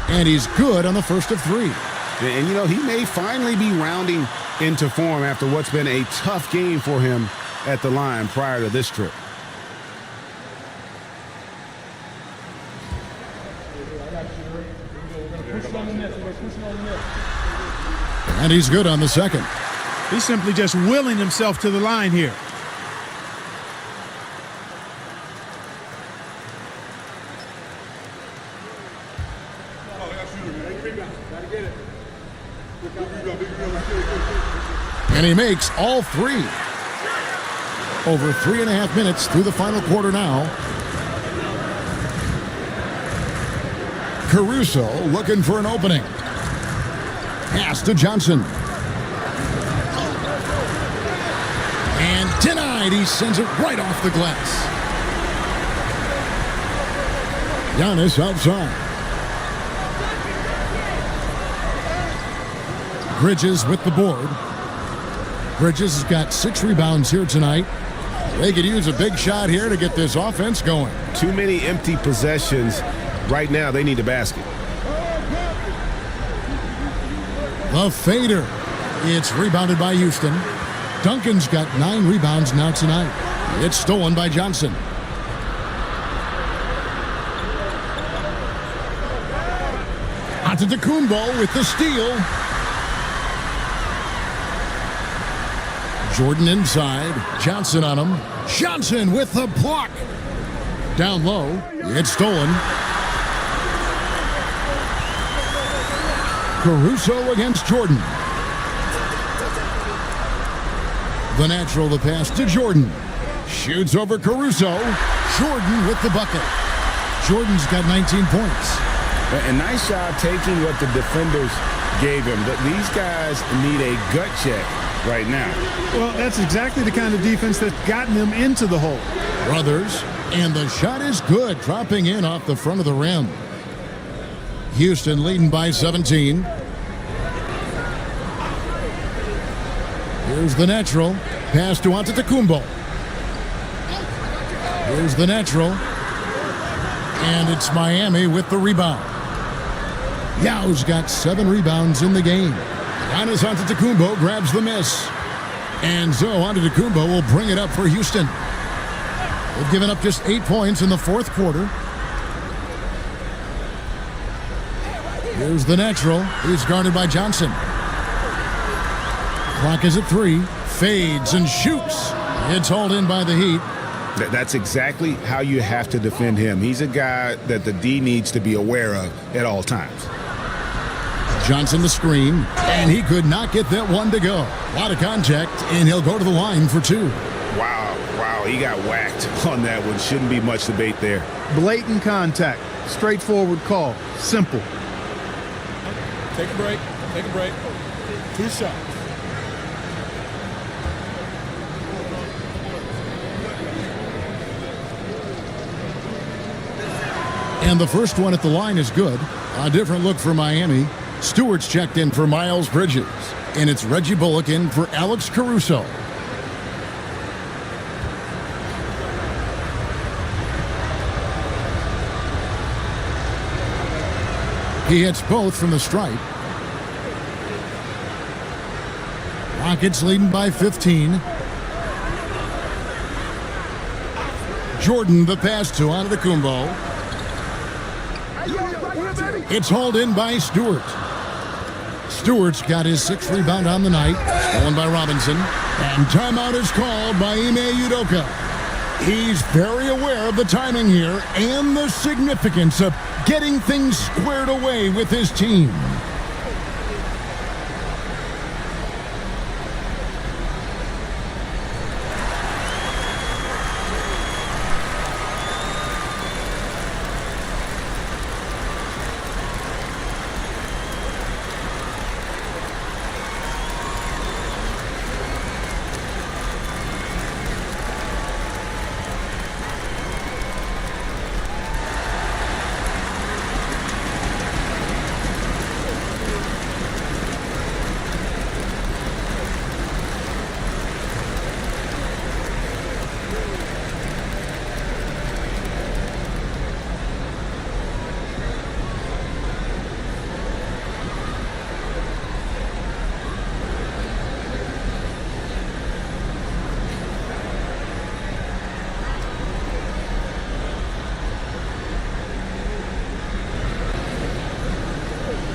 And he's good on the first of 3. And, you know, he may finally be rounding into form after what's been a tough game for him at the line prior to this trip. And he's good on the second. He's simply just willing himself to the line here. And he makes all 3. Over 3.5 minutes through the final quarter now. Caruso looking for an opening. Pass to Johnson. And denied. He sends it right off the glass. Giannis outside. Bridges with the board. Bridges has got 6 rebounds here tonight. They could use a big shot here to get this offense going. Too many empty possessions. Right now, they need a basket. The fader. It's rebounded by Houston. Duncan's got 9 rebounds now tonight. It's stolen by Johnson. Antetokounmpo with the steal. Jordan inside. Johnson on him. Johnson with the block. Down low. It's stolen. Caruso against Jordan. The natural, the pass to Jordan. Shoots over Caruso. Jordan with the bucket. Jordan's got 19 points. A nice job taking what the defenders gave him. These guys need a gut check right now. Well, that's exactly the kind of defense that's gotten them into the hole. Brothers, and the shot is good, dropping in off the front of the rim. Houston leading by 17. Here's the natural. Pass to Antetokounmpo. Here's the natural. And it's Miami with the rebound. Yao's got 7 rebounds in the game. Giannis Antetokounmpo grabs the miss. And so Antetokounmpo will bring it up for Houston. They've given up just 8 points in the 4th quarter. Here's the natural. He's guarded by Johnson. Clock is at 3. Fades and shoots. It's hauled in by the Heat. That's exactly how you have to defend him. He's a guy that the D needs to be aware of at all times. Johnson the screen, and he could not get that one to go. A lot of contact, and he'll go to the line for 2. Wow, he got whacked on that one. Shouldn't be much debate there. Blatant contact. Straightforward call. Simple. Take a break. 2 shots. And the first one at the line is good. A different look for Miami. Stewart's checked in for Miles Bridges. And it's Reggie Bullock in for Alex Caruso. He hits both from the stripe. Rockets leading by 15. Jordan the pass to Antetokounmpo. It's hauled in by Stewart. Stewart's got his 6th rebound on the night. Stolen by Robinson. And timeout is called by Ime Udoka. He's very aware of the timing here and the significance of getting things squared away with his team.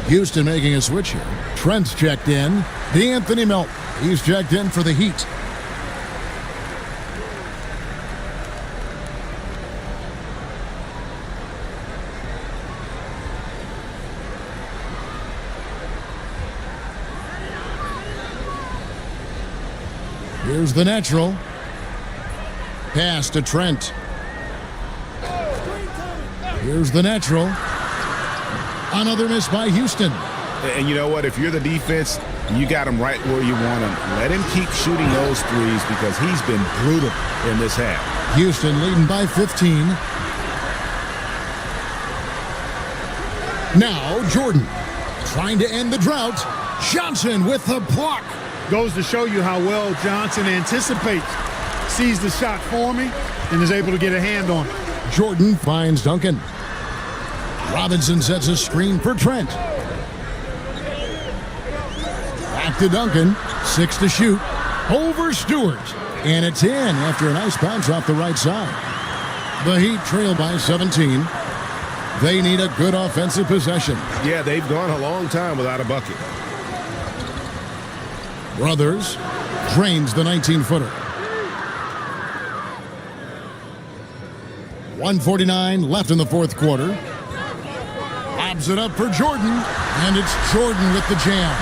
Houston making a switch here. Trent's checked in. D'Anthony Melton. He's checked in for the Heat. Here's the natural. Pass to Trent. Here's the natural. Another miss by Houston. And you know what? If you're the defense, you got him right where you want him. Let him keep shooting those threes because he's been brutal in this half. Houston leading by 15. Now Jordan trying to end the drought. Johnson with the block. Goes to show you how well Johnson anticipates. Sees the shot forming and is able to get a hand on it. Jordan finds Duncan. Robinson sets a screen for Trent. Back to Duncan. 6 to shoot. Over Stewart. And it's in after a nice bounce off the right side. The Heat trail by 17. They need a good offensive possession. Yeah, they've gone a long time without a bucket. Brothers drains the 19-footer. 1:49 left in the fourth quarter. Lobs it up for Jordan, and it's Jordan with the jam.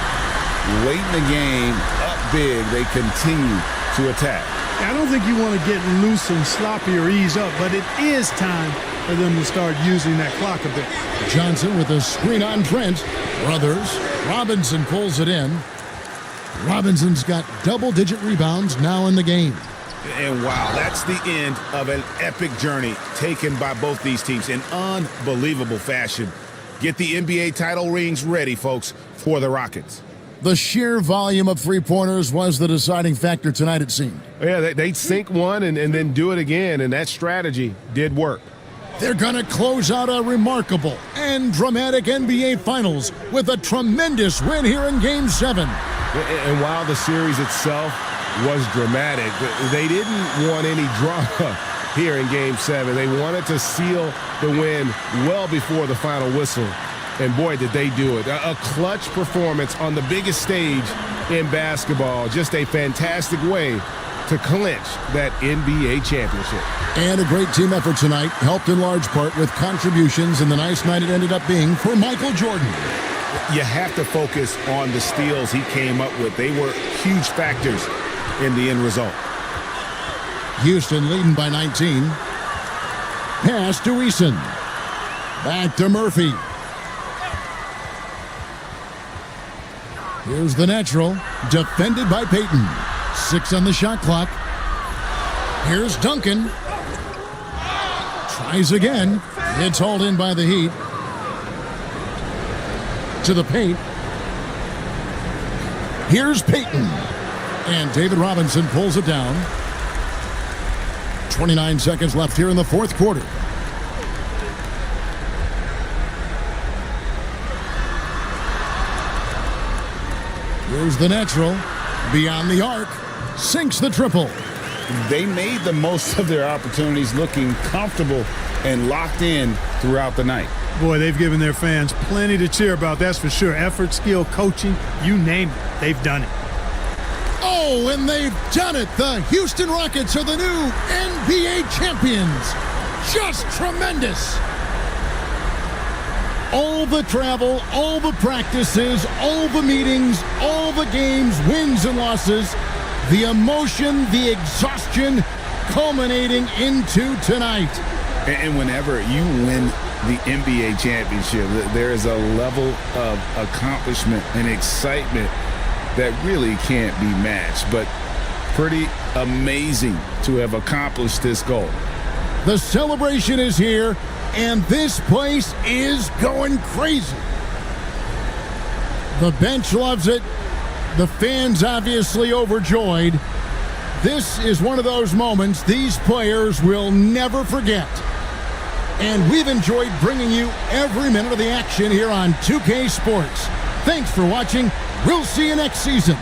Late in the game, up big, they continue to attack. I don't think you want to get loose and sloppy or ease up, but it is time for them to start using that clock a bit. Johnson with a screen on Trent. Brothers. Robinson pulls it in. Robinson's got double-digit rebounds now in the game. And wow, that's the end of an epic journey taken by both these teams in unbelievable fashion. Get the NBA title rings ready, folks, for the Rockets. The sheer volume of three-pointers was the deciding factor tonight, it seemed. Yeah, they'd sink one and then do it again, and that strategy did work. They're going to close out a remarkable and dramatic NBA Finals with a tremendous win here in Game 7. And while the series itself was dramatic, they didn't want any drama here in Game 7. They wanted to seal the win well before the final whistle. And boy, did they do it. A clutch performance on the biggest stage in basketball. Just a fantastic way to clinch that NBA championship. And a great team effort tonight, helped in large part with contributions in the nice night it ended up being for Michael Jordan. You have to focus on the steals he came up with. They were huge factors in the end result. Houston leading by 19. Pass to Eason. Back to Murphy. Here's the natural, defended by Payton. 6 on the shot clock. Here's Duncan. Tries again. It's hauled in by the Heat. To the paint. Here's Payton. And David Robinson pulls it down. 29 seconds left here in the fourth quarter. Here's the natural. Beyond the arc. Sinks the triple. They made the most of their opportunities, looking comfortable and locked in throughout the night. Boy, they've given their fans plenty to cheer about, that's for sure. Effort, skill, coaching, you name it, they've done it. Oh, and they've done it. The Houston Rockets are the new NBA champions. Just tremendous. All the travel, all the practices, all the meetings, all the games, wins and losses, the emotion, the exhaustion culminating into tonight. And whenever you win the NBA championship, there is a level of accomplishment and excitement that really can't be matched. But pretty amazing to have accomplished this goal. The celebration is here, and this place is going crazy. The bench loves it. The fans obviously overjoyed. This is one of those moments these players will never forget. And we've enjoyed bringing you every minute of the action here on 2K Sports. Thanks for watching. We'll see you next season.